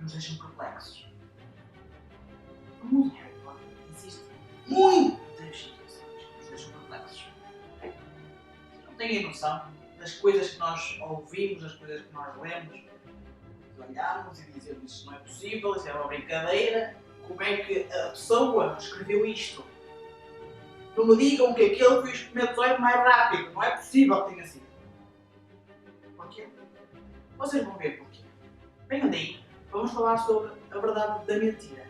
nos deixam perplexos. No mundo de Harry Potter existem muitas situações que nos deixam perplexos. Vocês não têm noção das coisas que nós ouvimos, das coisas que nós lemos, que olhamos e dizemos isto não é possível, isto é uma brincadeira, como é que a pessoa escreveu isto? Não me digam que aquele foi o espermatozoide mais rápido, não é possível que tenha sido. Porquê? Vocês vão ver porquê. Venham daí, vamos falar sobre a verdade da mentira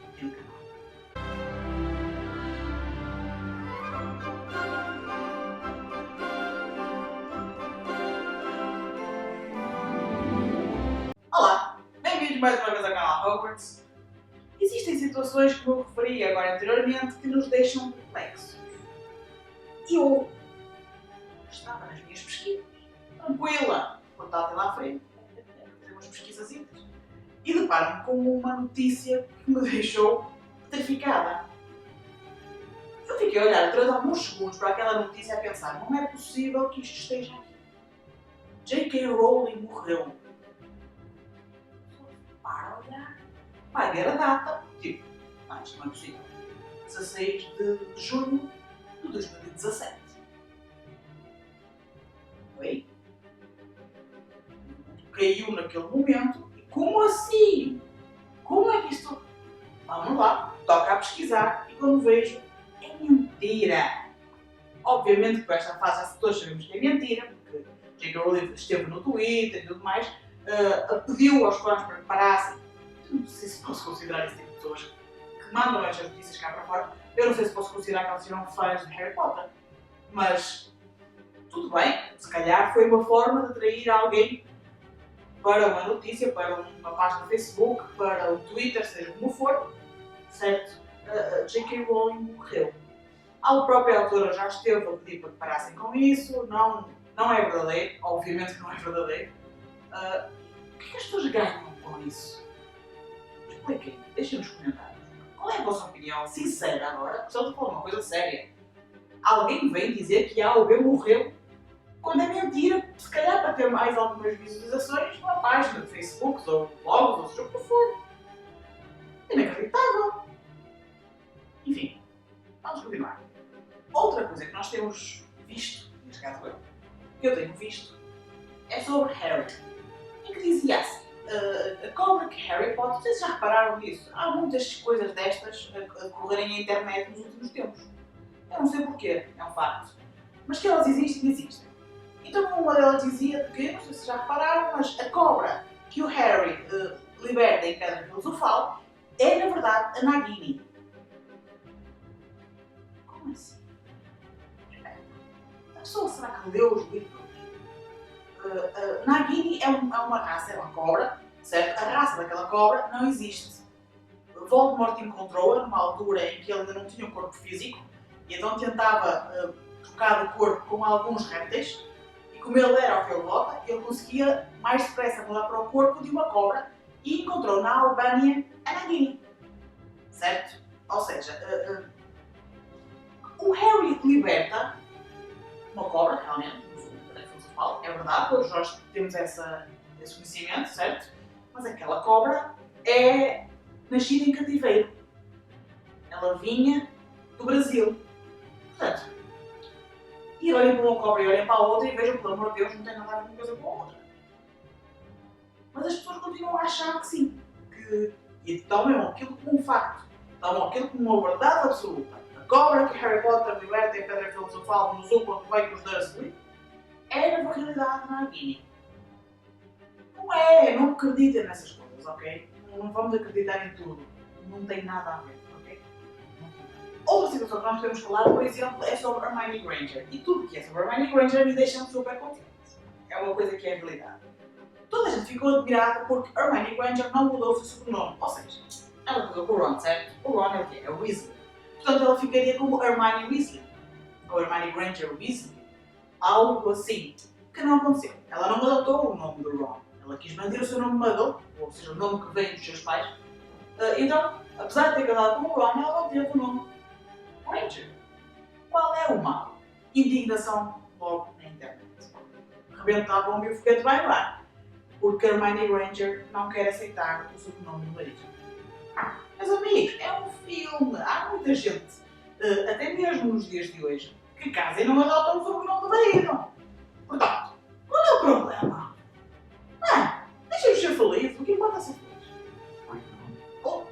aqui no canal. Olá, bem-vindos mais uma vez ao canal Hogwarts. Existem situações, como eu referi agora anteriormente, que nos deixam perplexos. Eu estava nas minhas pesquisas, tranquila, portátil à frente, a fazer umas pesquisasitas, e deparo-me com uma notícia que me deixou petrificada. Eu fiquei a olhar durante alguns segundos para aquela notícia a pensar, não é possível que isto esteja aqui. J.K. Rowling morreu. Para olhar, vai ver a data, tipo, isto não é possível. 16 de junho de 2017. Oi? Caiu naquele momento e como assim? Como é que isto... Vamos lá, toca a pesquisar e quando vejo, é mentira. Obviamente que com esta fase todos sabemos que é mentira, porque J.K. Rowling esteve no Twitter e tudo mais, pediu aos fãs para que parassem. Eu não sei se posso considerar esse tipo de pessoas que mandam estas notícias cá para fora. Eu não sei se posso considerar que elas sejam fãs de Harry Potter. Mas tudo bem, se calhar foi uma forma de atrair alguém para uma notícia, para uma página do Facebook, para o Twitter, seja como for, certo? J.K. Rowling morreu. A própria autora já esteve a pedir para que parassem com isso, não é verdadeiro, obviamente que não é verdadeiro. O que é que as pessoas ganham com isso? Expliquem, deixem nos comentários. Qual é a vossa opinião sincera agora? Porque estou a falar uma coisa séria. Alguém vem dizer que A ou B morreu quando é mentira, se calhar para ter mais algumas visualizações numa página de Facebook, ou blogs, ou seja o que for. Inacreditável. Enfim, vamos continuar. Outra coisa que nós temos visto, neste caso eu tenho visto, é sobre Harry. Em que dizia assim, a cobra que Harry Potter, vocês já repararam nisso? Há muitas coisas destas a correrem na internet nos últimos tempos. Eu não sei porquê, é um facto. Mas que elas existem. Então uma delas dizia que, não sei se já repararam, mas a cobra que o Harry liberta em Pedra Filosofal é, na verdade, a Nagini. Como assim? A pessoa será que leu os livros? Nagini é uma raça, é uma cobra, certo? A raça daquela cobra não existe. Voldemort encontrou-a numa altura em que ele ainda não tinha um corpo físico e então tentava trocar de corpo com alguns répteis e como ele era ofiolota, ele conseguia mais depressa mudar para o corpo de uma cobra e encontrou na Albânia a Nagini, certo? Ou seja, o Harry liberta uma cobra, realmente, é verdade, todos nós temos esse conhecimento, certo? Mas aquela cobra é nascida em cativeiro. Ela vinha do Brasil. Portanto, e olhem para uma cobra e olhem para a outra e vejam, pelo amor de Deus, não tem nada a ver uma coisa com a outra. Mas as pessoas continuam a achar que sim. E tomam aquilo como um facto. Tomam aquilo como uma verdade absoluta. A cobra que Harry Potter liberta em Pedra Filosofal no zoo quando vai com os Dursley é na realidade Nagini. Não acreditem nessas coisas, ok? Não vamos acreditar em tudo. Não tem nada a ver, ok? Outra situação que nós podemos falar, por exemplo, é sobre Hermione Granger. E tudo que é sobre Hermione Granger me deixa super contente. É uma coisa que é realidade. Toda a gente ficou admirada porque Hermione Granger não mudou o seu sobrenome. Ou seja, ela mudou com o Ron, certo? O Ron é o quê? É o Weasley. Portanto, ela ficaria como Hermione Weasley. Ou Hermione Granger Weasley. Algo assim. Que não aconteceu. Ela não adotou o nome do Ron. Ela quis manter o seu nome Muggle, ou seja, o nome que veio dos seus pais. Então, apesar de ter casado com o Ron, ela manteve o nome Granger. Qual é o mal? Indignação logo na internet. Rebenta a bomba e o foguete vai lá. Porque porque a Hermione Granger não quer aceitar o sobrenome do marido. Meus amigos, é um filme. Há muita gente, até mesmo nos dias de hoje, que casa e não adotam o sobrenome do marido. Portanto, qual é o problema? Deixa-nos ser felizes. O que importa é ser feliz? Oh.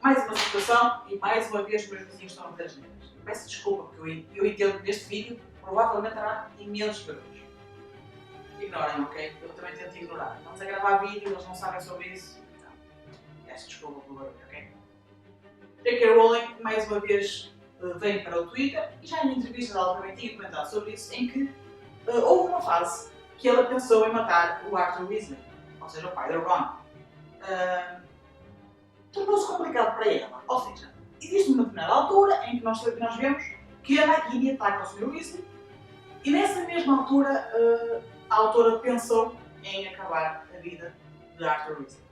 Mais uma situação e mais uma vez os meus vizinhos estão a ver as neiras. Peço desculpa porque eu entendo que neste vídeo provavelmente terá imensos barulhos. Ignorem, ok? Eu também tento ignorar. Estamos a gravar vídeo, eles não sabem sobre isso. Então, peço desculpa pelo barulho, ok? J.K. Rowling, mais uma vez, vem para o Twitter e já em entrevistas ela também tinha comentado sobre isso, em que houve uma fase que ela pensou em matar o Arthur Weasley, ou seja, o pai do Ron. Tornou-se complicado para ela, ou seja, existe uma determinada altura em que nós vemos que a Nagini ataca o Sr. Weasley e nessa mesma altura a autora pensou em acabar a vida de Arthur Weasley.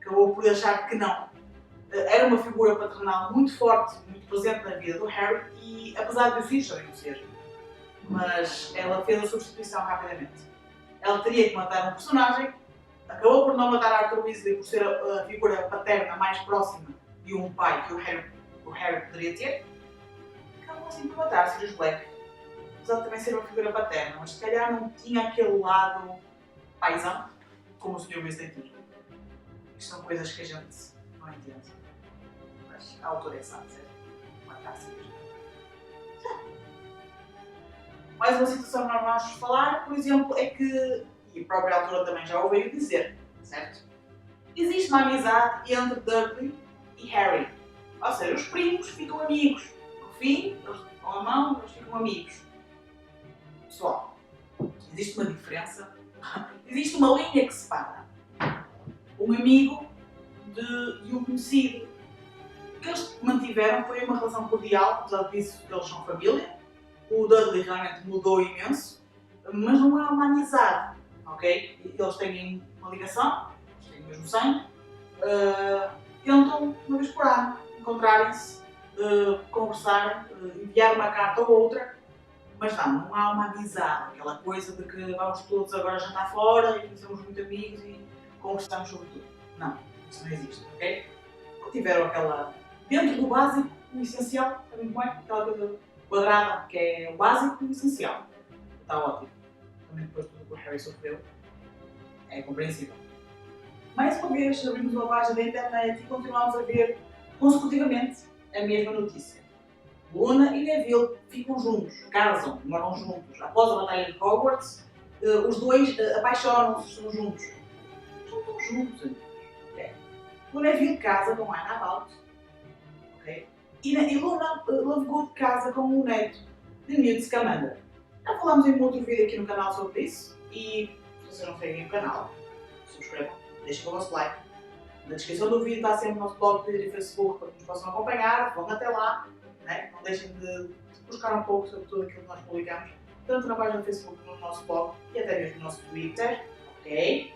Acabou por achar que não. Era uma figura paternal muito forte, muito presente na vida do Harry e apesar de o filho também não ser, mas ela fez a substituição rapidamente. Ela teria que matar um personagem, acabou por não matar Arthur Weasley por ser a figura paterna mais próxima de um pai que o Harry poderia ter. Acabou assim por matar Sirius Black, apesar de também ser uma figura paterna, mas se calhar não tinha aquele lado paisão como o Sr. Weasley tinha. Isto são coisas que a gente não entende, mas a autora é sabe, certo? Matar Sirius. Mais uma situação que nós vamos falar, por exemplo, é que, e a própria autora também já ouviu dizer, certo? Existe uma amizade entre Dudley e Harry. Ou seja, os primos ficam amigos. No fim, eles dão a mão, eles ficam amigos. Pessoal, existe uma diferença, existe uma linha que separa um amigo de um conhecido. O que eles mantiveram foi uma relação cordial, apesar disso eles são família. O Dudley realmente mudou imenso, mas não há uma amizade, ok? Eles têm uma ligação, eles têm o mesmo sangue, tentam uma vez por ano encontrarem-se, conversar, enviar uma carta ou outra, mas não há uma amizade, aquela coisa de que vamos todos agora jantar fora e somos muito amigos e conversamos sobre tudo. Não, isso não existe, ok? Tiveram aquela, dentro do básico, o essencial, também como é? Aquela coisa quadrada, que é o básico e o essencial. Está ótimo. Também depois de tudo que o Harry sofreu, é compreensível. Mais uma vez, abrimos uma página da internet e continuamos a ver consecutivamente a mesma notícia. Luna e Neville ficam juntos, casam, moram juntos. Após a batalha de Hogwarts, os dois apaixonam-se, estão juntos. Estão juntos, amigos. Okay? O Neville casa com Anna Bout, okay? E Luna Lovegood casa com o neto de Newt Scamander. Já falámos em um outro vídeo aqui no canal sobre isso e se vocês não seguem o canal, subscrevam, deixem o vosso like. Na descrição do vídeo está sempre o nosso blog, Twitter e Facebook para que nos possam acompanhar, vão até lá, né? Não deixem de buscar um pouco sobre tudo aquilo que nós publicamos, tanto na página do Facebook como no nosso blog e até mesmo no nosso Twitter, ok?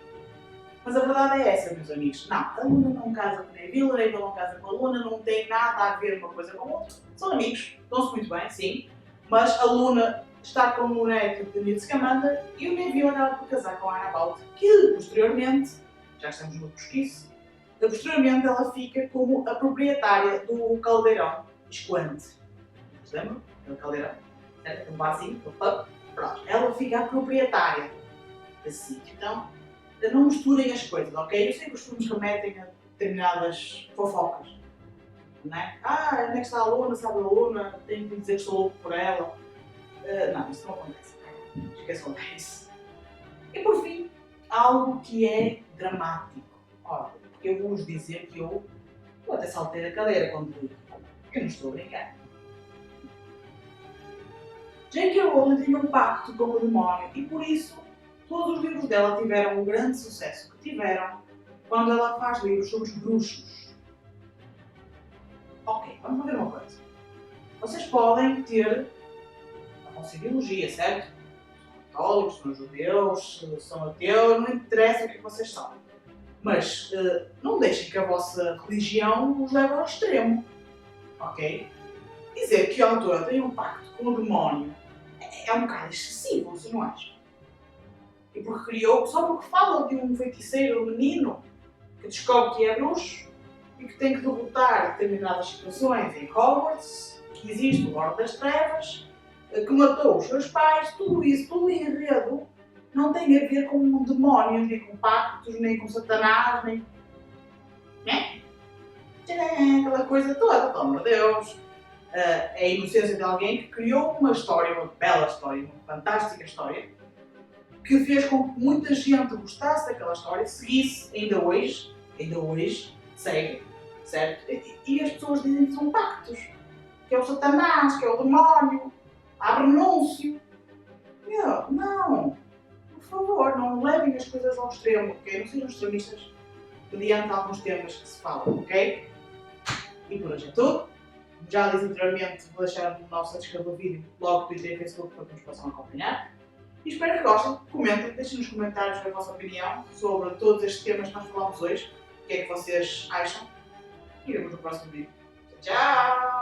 Mas a verdade é essa, meus amigos. Não, a Luna não casa com a Neville, a Neville não casa com a Luna, não tem nada a ver uma coisa com a outra. São amigos, dão-se muito bem, sim, mas a Luna está com o neto de Newt Scamander e o Neville acaba por casar com a Anna Bout, que posteriormente, já estamos no pesquise, posteriormente ela fica como a proprietária do caldeirão escoante. Lembram? Aquele caldeirão, aquele barzinho, aquele pub. Pronto, ela fica a proprietária desse sítio. Então, não misturem as coisas, ok? Eu sei que os filmes remetem a determinadas fofocas. Não é? Onde é que está a Luna? Sabe a Luna? Tenho que dizer que estou louco por ela. Não, isso não acontece. Esqueçam disso. E por fim, algo que é dramático. Olha, eu vou-vos dizer que eu até saltei da cadeira quando vi. Eu não estou a brincar. J.K. Rowling tem um pacto com o demónio e por isso todos os livros dela tiveram o grande sucesso que tiveram quando ela faz livros sobre os bruxos. Ok, vamos ver uma coisa. Vocês podem ter a vossa ideologia, certo? São católicos, são judeus, são ateus, não interessa o que vocês são. Mas não deixem que a vossa religião os leve ao extremo. Ok? Dizer que a autora tem um pacto com o demónio é um bocado excessivo, se não acham? E porque criou, só porque fala de um feiticeiro menino que descobre que é bruxo e que tem que derrotar determinadas situações em Hogwarts, que existe o Lorde das Trevas, que matou os seus pais, tudo isso, todo o enredo, não tem a ver com demónios, nem com pactos, nem com Satanás, nem. Né? Aquela coisa toda, pelo amor de Deus. É a inocência de alguém que criou uma história, uma bela história, uma fantástica história, que fez com que muita gente gostasse daquela história, seguisse ainda hoje, segue, certo? E as pessoas dizem que são pactos, que é o Satanás, que é o demónio, há renúncio. Não, por favor, não levem as coisas ao extremo, ok? Não sejam extremistas mediante alguns temas que se falam, ok? E por hoje é tudo. Já disse anteriormente, vou deixar no nosso descrição do vídeo logo Twitter e Facebook para que nos possam acompanhar. E espero que gostem, comentem, deixem nos comentários a vossa opinião sobre todos estes temas que nós falamos hoje, o que é que vocês acham. E vemos no próximo vídeo. Tchau!